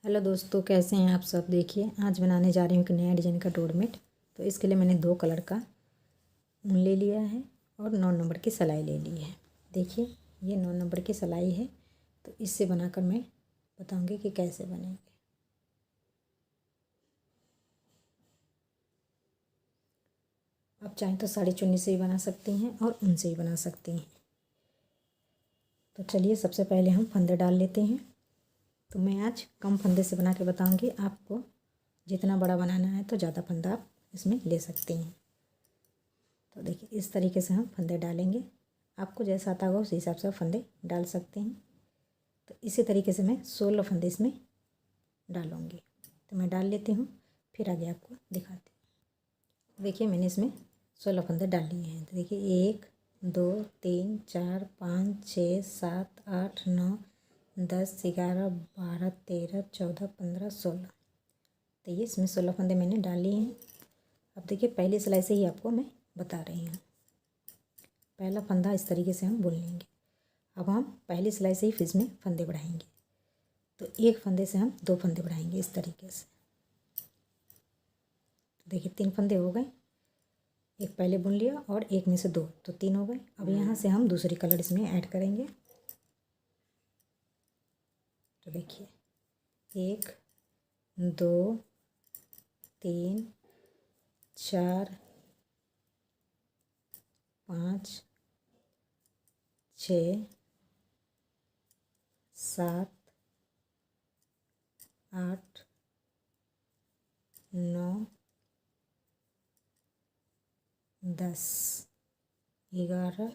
Hello दोस्तों, कैसे हैं आप सब। देखिए, आज बनाने जा रही हूँ एक नया डिज़ाइन का डोरमेट। तो इसके लिए मैंने 2 कलर का ऊन ले लिया है और 9 नंबर की सिलाई ले ली है। देखिए, ये 9 नंबर की सिलाई है। तो इससे बनाकर मैं बताऊँगी कि कैसे बनेंगे। आप चाहें तो साड़ी चुन्नी से भी बना सकती हैं और ऊन से भी बना सकती हैं। तो चलिए, सबसे पहले हम फंदे डाल लेते हैं। तो मैं आज कम फंदे से बना के बताऊँगी। आपको जितना बड़ा बनाना है तो ज़्यादा फंदा आप इसमें ले सकती हैं। तो देखिए, इस तरीके से हम फंदे डालेंगे। आपको जैसा आता होगा उस हिसाब से आप फंदे डाल सकते हैं। तो इसी तरीके से मैं 16 फंदे इसमें डालूँगी। तो मैं डाल लेती हूँ, फिर आगे आपको दिखाती हूँ। देखिए, मैंने इसमें 16 फंदे डाल लिए हैं। तो देखिए, 1 2 3 4 5 6 7 8 9 10 11 12 13 14 15 16। तो ये इसमें 16 फंदे मैंने डाल लिए हैं। अब देखिए, पहली सिलाई से ही आपको मैं बता रही हूँ। पहला फंदा इस तरीके से हम बुन लेंगे। अब हम पहली सिलाई से ही फिर इसमें फंदे बढ़ाएंगे। तो एक फंदे से हम 2 फंदे बढ़ाएंगे इस तरीके से। तो देखिए, 3 फंदे हो गए। एक पहले बुन लिया और एक में से 2, तो 3 हो गए। अब यहाँ से हम दूसरी कलर इसमें ऐड करेंगे। तो देखिए, 1 2 3 4 5 6 7 8 9 10 11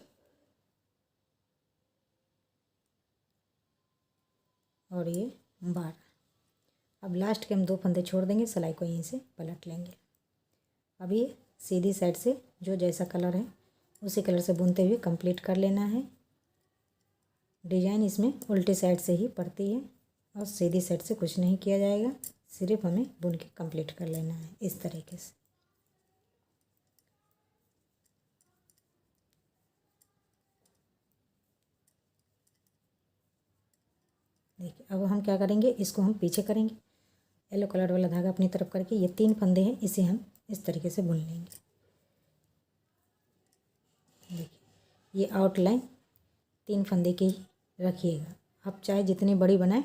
और ये 12। अब लास्ट के हम 2 फंदे छोड़ देंगे, सिलाई को यहीं से पलट लेंगे। अब ये सीधी साइड से जो जैसा कलर है उसी कलर से बुनते हुए कंप्लीट कर लेना है। डिजाइन इसमें उल्टी साइड से ही पड़ती है और सीधी साइड से कुछ नहीं किया जाएगा। सिर्फ हमें बुन के कंप्लीट कर लेना है इस तरीके से। देखिए, अब हम क्या करेंगे, इसको हम पीछे करेंगे। येलो कलर वाला धागा अपनी तरफ करके ये 3 फंदे हैं, इसे हम इस तरीके से बुन लेंगे। देखिए, ये आउटलाइन 3 फंदे की ही रखिएगा। आप चाहे जितनी बड़ी बनाएं,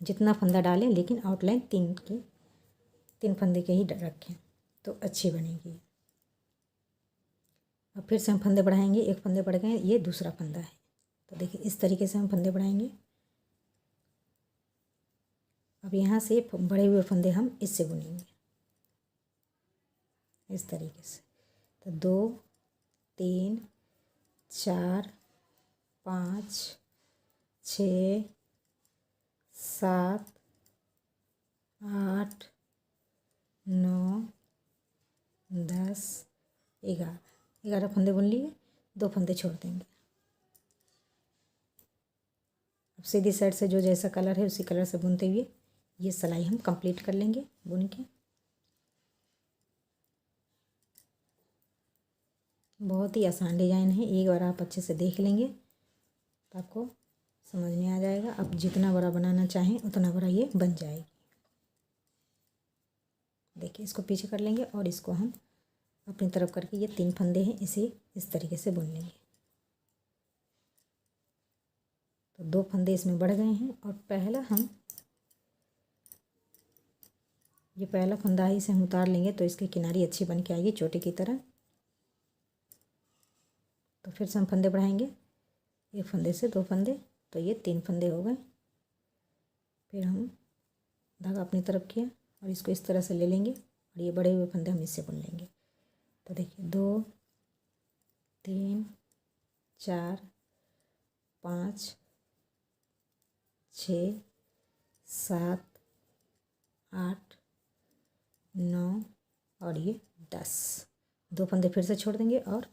जितना फंदा डालें, लेकिन आउटलाइन 3 फंदे के ही रखें तो अच्छी बनेगी। अब फिर से हम फंदे बढ़ाएंगे। एक फंदे बढ़ गए, ये दूसरा फंदा है। तो देखिए, इस तरीके से हम फंदे बढ़ाएंगे। अब यहाँ से बड़े हुए फंदे हम इससे बुनेंगे इस तरीके से। तो 2 3 4 5 6 7 8 9 10 11 फंदे बुन लिए, 2 फंदे छोड़ देंगे। अब सीधी साइड से जो जैसा कलर है उसी कलर से बुनते हुए ये सिलाई हम कंप्लीट कर लेंगे बुन के। बहुत ही आसान डिजाइन है। एक बार आप अच्छे से देख लेंगे तो आपको समझ में आ जाएगा। आप जितना बड़ा बनाना चाहें उतना बड़ा ये बन जाएगी। देखिए, इसको पीछे कर लेंगे और इसको हम अपनी तरफ करके ये 3 फंदे हैं, इसे इस तरीके से बुन लेंगे। तो 2 फंदे इसमें बढ़ गए हैं और ये पहला फंदा ही से हम उतार लेंगे तो इसकी किनारी अच्छी बन के आएगी चोटी की तरह। तो फिर से हम फंदे बढ़ाएंगे, एक फंदे से 2 फंदे, तो ये 3 फंदे हो गए। फिर हम धागा अपनी तरफ किया और इसको इस तरह से ले लेंगे और ये बड़े हुए फंदे हम इससे बुन लेंगे। तो देखिए, 2 3 4 5 6 7 8 9 और ये 10। 2 फंदे फिर से छोड़ देंगे और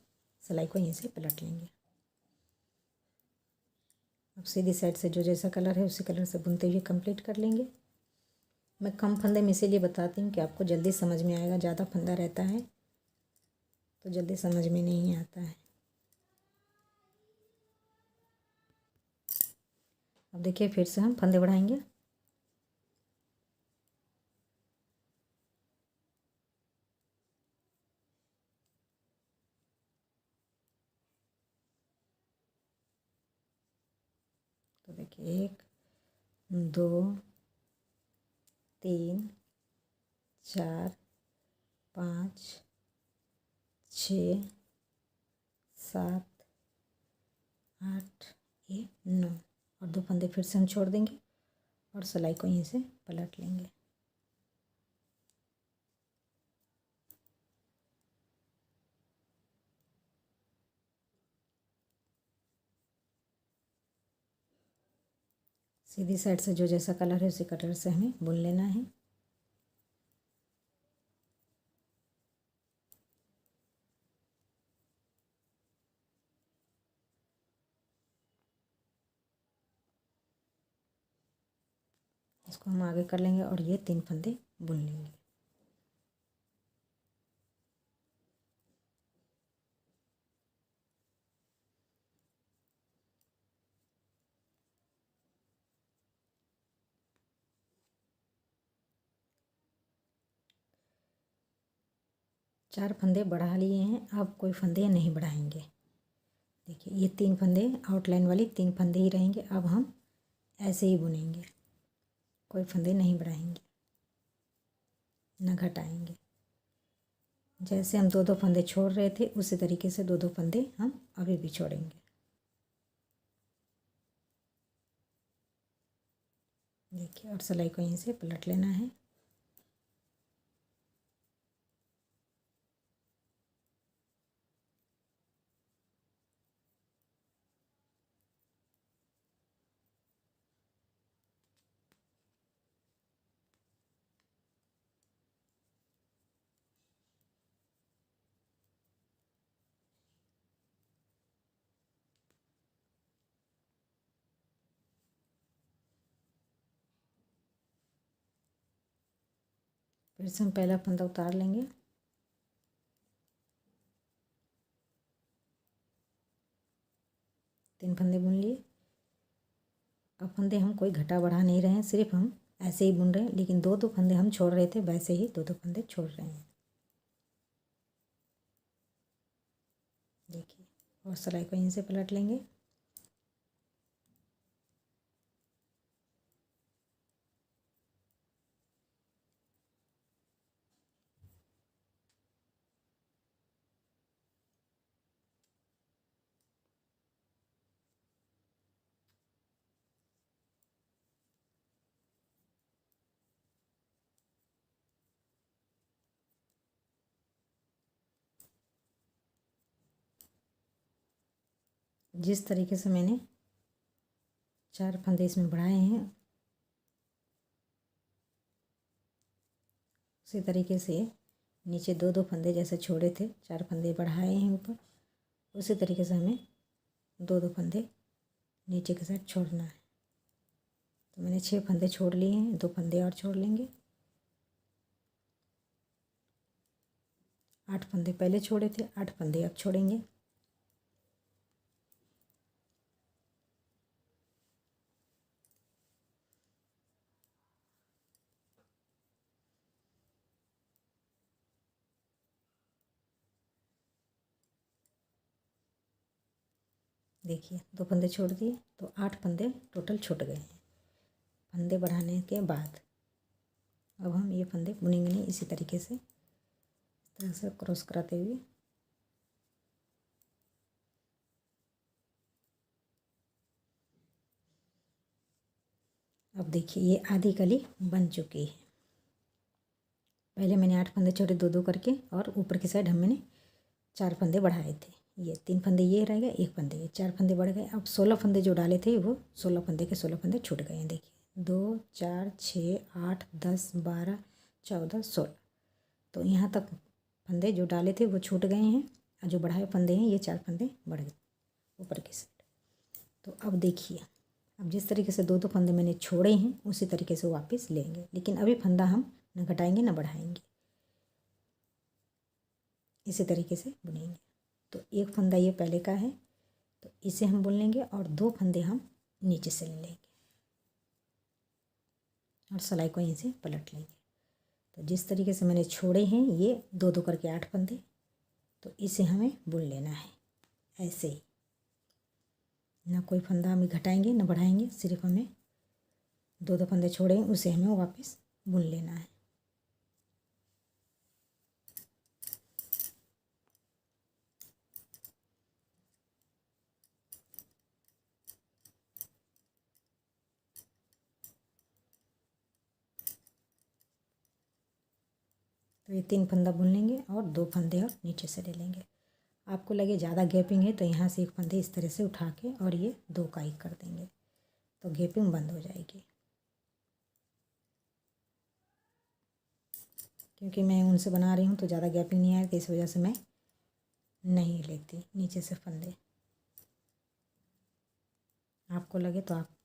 सिलाई को यहीं से पलट लेंगे। अब सीधी साइड से जो जैसा कलर है उसी कलर से बुनते हुए कंप्लीट कर लेंगे। मैं कम फंदे में इसीलिए बताती हूँ कि आपको जल्दी समझ में आएगा। ज़्यादा फंदा रहता है तो जल्दी समझ में नहीं आता है। अब देखिए, फिर से हम फंदे बढ़ाएंगे। 1 2 3 4 5 6 7 8 ये 9 और 2 फंदे फिर से हम छोड़ देंगे और सिलाई को यहीं से पलट लेंगे। सीधी साइड से जो जैसा कलर है उसी कलर से हमें बुन लेना है। इसको हम आगे कर लेंगे और ये 3 फंदे बुन लेंगे। चार फंदे बढ़ा लिए हैं, अब कोई फंदे नहीं बढ़ाएंगे। देखिए ये 3 फंदे आउटलाइन वाली 3 फंदे ही रहेंगे। अब हम ऐसे ही बुनेंगे, कोई फंदे नहीं बढ़ाएंगे न घटाएंगे। जैसे हम 2-2 फंदे छोड़ रहे थे उसी तरीके से 2-2 फंदे हम अभी भी छोड़ेंगे। देखिए और सिलाई को यहीं से पलट लेना है। फिर से हम पहला फंदा उतार लेंगे। तीन फंदे बुन लिए। अब फंदे हम कोई घटा बढ़ा नहीं रहे हैं, सिर्फ हम ऐसे ही बुन रहे हैं, लेकिन 2-2 फंदे हम छोड़ रहे थे वैसे ही 2-2 फंदे छोड़ रहे हैं। देखिए और सिलाई को यहीं से पलट लेंगे। जिस तरीके से मैंने 4 फंदे इसमें बढ़ाए हैं उसी तरीके से नीचे 2-2 फंदे जैसे छोड़े थे 4 फंदे बढ़ाए हैं ऊपर, उसी तरीके से हमें 2-2 फंदे नीचे के साइड छोड़ना है। तो मैंने 6 फंदे छोड़ लिए हैं, 2 फंदे और छोड़ लेंगे। 8 फंदे पहले छोड़े थे, 8 फंदे अब छोड़ेंगे। देखिए 2 फंदे छोड़ दिए तो 8 फंदे टोटल छूट गए हैं फंदे बढ़ाने के बाद। अब हम ये फंदे बुनेंगे नहीं, इसी तरीके से इस तरह से क्रॉस कराते हुए अब देखिए ये आधी कली बन चुकी है। पहले मैंने 8 फंदे छोड़े 2-2 करके और ऊपर की साइड मैंने 4 फंदे बढ़ाए थे। ये 3 फंदे ये रह गए, 1 फंदे ये, 4 फंदे बढ़ गए। अब 16 फंदे जो डाले थे वो 16 फंदे के 16 फंदे छूट गए हैं। देखिए 2 4 6 8 10 12 14 16, तो यहाँ तक फंदे जो डाले थे वो छूट गए हैं और जो बढ़ाए फंदे हैं ये 4 फंदे बढ़ गए ऊपर की साइड। तो अब देखिए अब जिस तरीके से 2-2 फंदे मैंने छोड़े हैं उसी तरीके से वापस लेंगे, लेकिन अभी फंदा हम न घटाएंगे न बढ़ाएंगे, इसी तरीके से बुनेंगे। तो एक फंदा ये पहले का है तो इसे हम बुन लेंगे और 2 फंदे हम नीचे से ले लेंगे और सिलाई को यहीं से पलट लेंगे। तो जिस तरीके से मैंने छोड़े हैं ये 2-2 करके 8 फंदे, तो इसे हमें बुन लेना है ऐसे ही। ना कोई फंदा हम घटाएंगे ना बढ़ाएंगे, सिर्फ हमें दो दो फंदे छोड़ेंगे, उसे हमें वापस बुन लेना है। तो ये 3 फंदा बुन लेंगे और 2 फंदे और नीचे से ले लेंगे। आपको लगे ज़्यादा गैपिंग है तो यहाँ से एक फंदे इस तरह से उठा के और ये 2 का एक कर देंगे, तो गैपिंग बंद हो जाएगी। क्योंकि मैं उनसे बना रही हूँ तो ज़्यादा गैपिंग नहीं आएगी, इस वजह से मैं नहीं लेती नीचे से फंदे। आपको लगे तो आप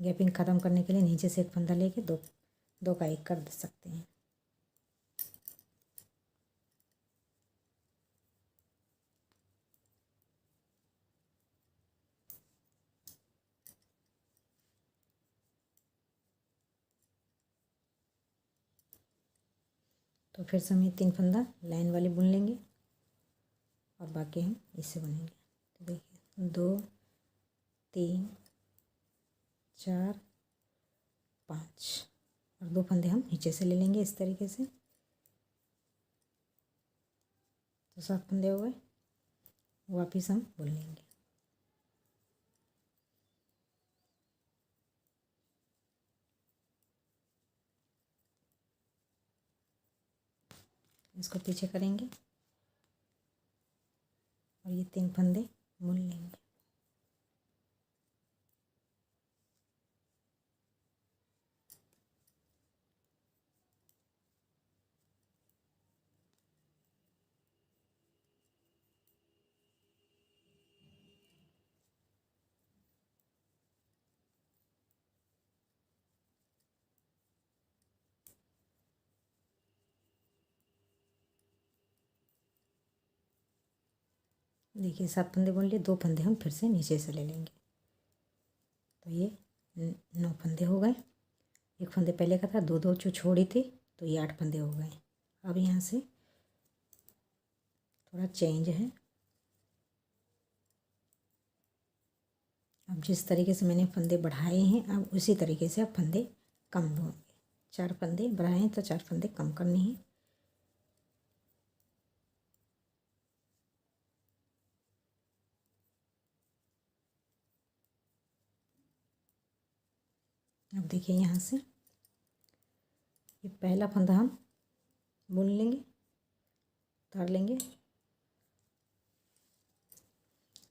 गैपिंग ख़त्म करने के लिए नीचे से एक फंदा लेके दो का एक कर सकते हैं। तो फिर से हम ये 3 फंदा लाइन वाली बुन लेंगे और बाकी हम इससे बुनेंगे। तो देखिए 2 3 4 5 और 2 फंदे हम नीचे से ले लेंगे इस तरीके से। तो 7 फंदे हो गए, वापिस हम बुन लेंगे। इसको पीछे करेंगे और ये 3 फंदे बुन लेंगे। देखिए 7 फंदे बुन लिए, 2 फंदे हम फिर से नीचे से ले लेंगे। तो ये 9 फंदे हो गए। एक फंदे पहले का था, दो दो जो छोड़ी थी, तो ये 8 फंदे हो गए। अब यहाँ से थोड़ा चेंज है। अब जिस तरीके से मैंने फंदे बढ़ाए हैं, अब उसी तरीके से अब फंदे कम होंगे। 4 फंदे बढ़ाए हैं तो 4 फंदे कम करने हैं। अब देखिए यहाँ से ये पहला फंदा हम बुन लेंगे, उतार लेंगे।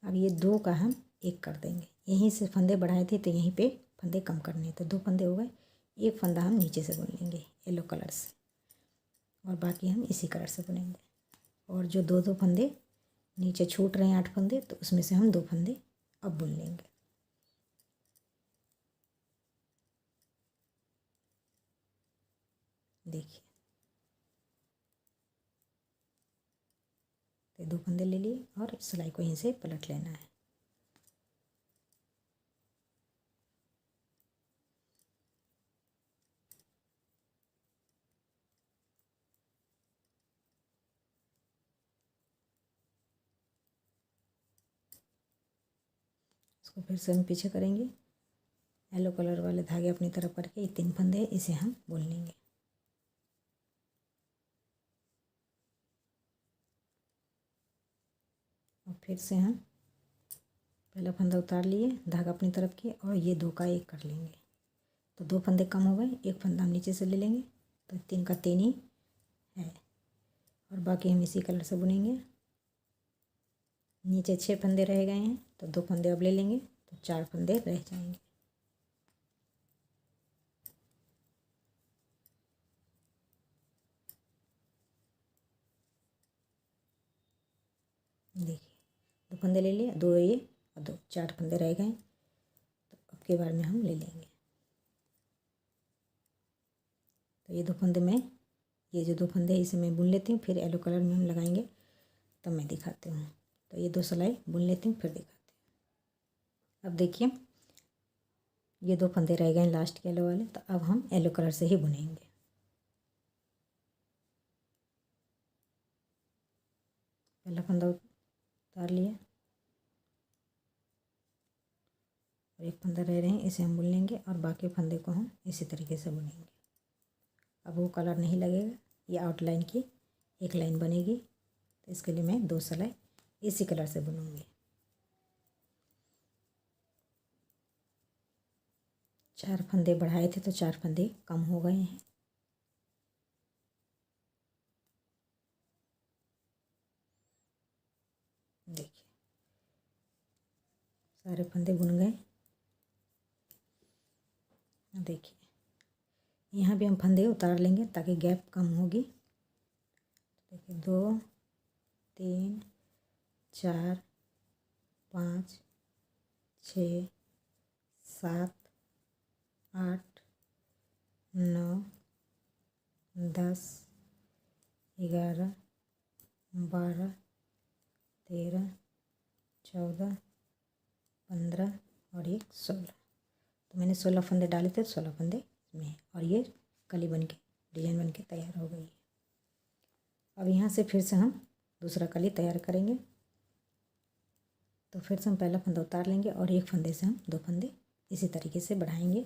अब ये 2 का हम एक कर देंगे। यहीं से फंदे बढ़ाए थे तो यहीं पे फंदे कम करने, तो 2 फंदे हो गए। एक फंदा हम नीचे से बुन लेंगे येलो कलर से और बाकी हम इसी कलर से बुनेंगे। और जो 2 फंदे नीचे छूट रहे हैं 8 फंदे, तो उसमें से हम 2 फंदे अब बुन लेंगे। देखिए तो 2 फंदे ले लिए और सिलाई को यहीं से पलट लेना है। इसको फिर से हम पीछे करेंगे, येलो कलर वाले धागे अपनी तरफ करके ये 3 फंदे इसे हम बुन लेंगे। और फिर से हम पहला फंदा उतार लिए, धागा अपनी तरफ की, और ये 2 का एक कर लेंगे। तो 2 फंदे कम हो गए, एक फंदा हम नीचे से ले लेंगे, तो 3 का 3 ही है। और बाकी हम इसी कलर से बुनेंगे। नीचे 6 फंदे रह गए हैं, तो 2 फंदे अब ले लेंगे, तो 4 फंदे रह जाएंगे। देखिए 2 फंदे ले लिए, 2 ये और 2, 4 फंदे रह गए। तो अब के बार में हम ले लेंगे। तो ये 2 फंदे में, ये जो 2 फंदे इसे मैं बुन लेती हूँ, फिर येलो कलर में हम लगाएंगे तब मैं दिखाती हूँ। तो ये 2 सिलाई बुन लेती हूँ फिर दिखाती हूँ। अब देखिए ये 2 फंदे रह गए लास्ट के येलो वाले, तो अब हम येलो कलर से ही बुनेंगे। पहला फंदा उतार लिया, और एक फंदा रह रहे हैं, इसे हम बुन लेंगे और बाकी फंदे को हम इसी तरीके से बुनेंगे। अब वो कलर नहीं लगेगा, ये आउटलाइन की एक लाइन बनेगी। तो इसके लिए मैं 2 सिलाई इसी कलर से बुनूंगी। 4 फंदे बढ़ाए थे तो 4 फंदे कम हो गए हैं। देखिए सारे फंदे बुन गए। देखिए यहाँ भी हम फंदे उतार लेंगे ताकि गैप कम होगी। देखिए 2 3 4 5 6 7 8 9 10 11 12 13 14 15 और एक 16। तो मैंने 16 फंदे डाले थे, 16 फंदे इसमें हैं और ये कली बन के डिजाइन बन के तैयार हो गई है। अब यहाँ से फिर से हम दूसरा कली तैयार करेंगे। तो फिर से हम पहला फंदा उतार लेंगे और एक फंदे से हम 2 फंदे इसी तरीके से बढ़ाएंगे।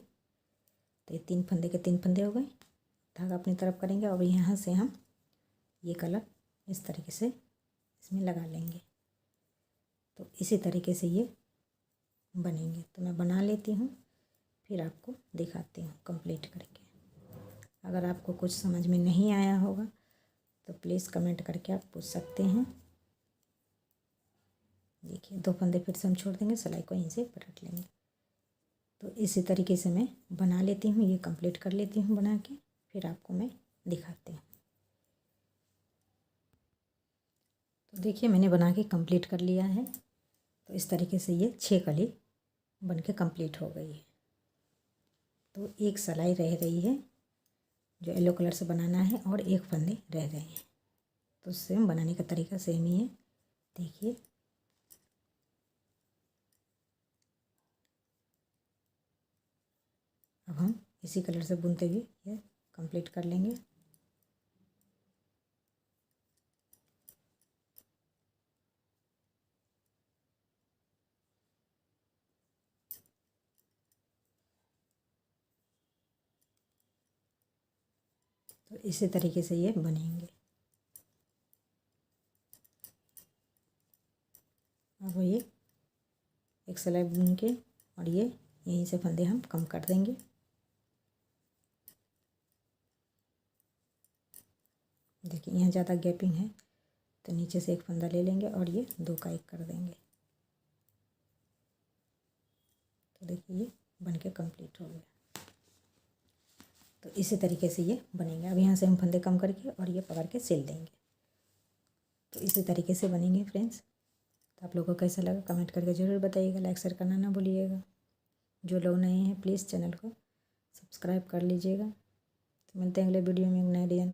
तो ये 3 फंदे के 3 फंदे हो गए। धागा अपनी तरफ करेंगे और यहाँ से हम ये कलर इस तरीके से इसमें लगा लेंगे। तो इसी तरीके से ये बनेंगे। तो मैं बना लेती हूँ, फिर आपको दिखाती हूँ कंप्लीट करके। अगर आपको कुछ समझ में नहीं आया होगा तो प्लीज़ कमेंट करके आप पूछ सकते हैं। देखिए 2 फंदे फिर से हम छोड़ देंगे, सिलाई को यहीं से पलट लेंगे। तो इसी तरीके से मैं बना लेती हूँ, ये कंप्लीट कर लेती हूँ बना के, फिर आपको मैं दिखाती हूँ। तो देखिए मैंने बना के कंप्लीट कर लिया है। तो इस तरीके से ये 6 कली बन के कंप्लीट हो गई है। तो एक सिलाई रह रही है जो येलो कलर से बनाना है और एक फंदे रह रहे हैं। तो सेम बनाने का तरीका सेम ही है। देखिए अब हम इसी कलर से बुनते हुए ये कंप्लीट कर लेंगे। तो इसी तरीके से ये बनेंगे। अब ये एक सिलाई बुन के और ये यहीं से फंदे हम कम कर देंगे। देखिए यहाँ ज़्यादा गैपिंग है तो नीचे से एक फंदा ले लेंगे और ये 2 का 1 कर देंगे। तो देखिए ये बन के कम्प्लीट हो गया। तो इसी तरीके से ये बनेंगे। अब यहाँ से हम फंदे कम करके और ये पकड़ के सिल देंगे। तो इसी तरीके से बनेंगे फ्रेंड्स। तो आप लोगों को कैसा लगा कमेंट करके ज़रूर बताइएगा, लाइक शेयर करना ना भूलिएगा। जो लोग नए हैं प्लीज़ चैनल को सब्सक्राइब कर लीजिएगा। तो मिलते हैं अगले वीडियो में एक नए डिजाइन।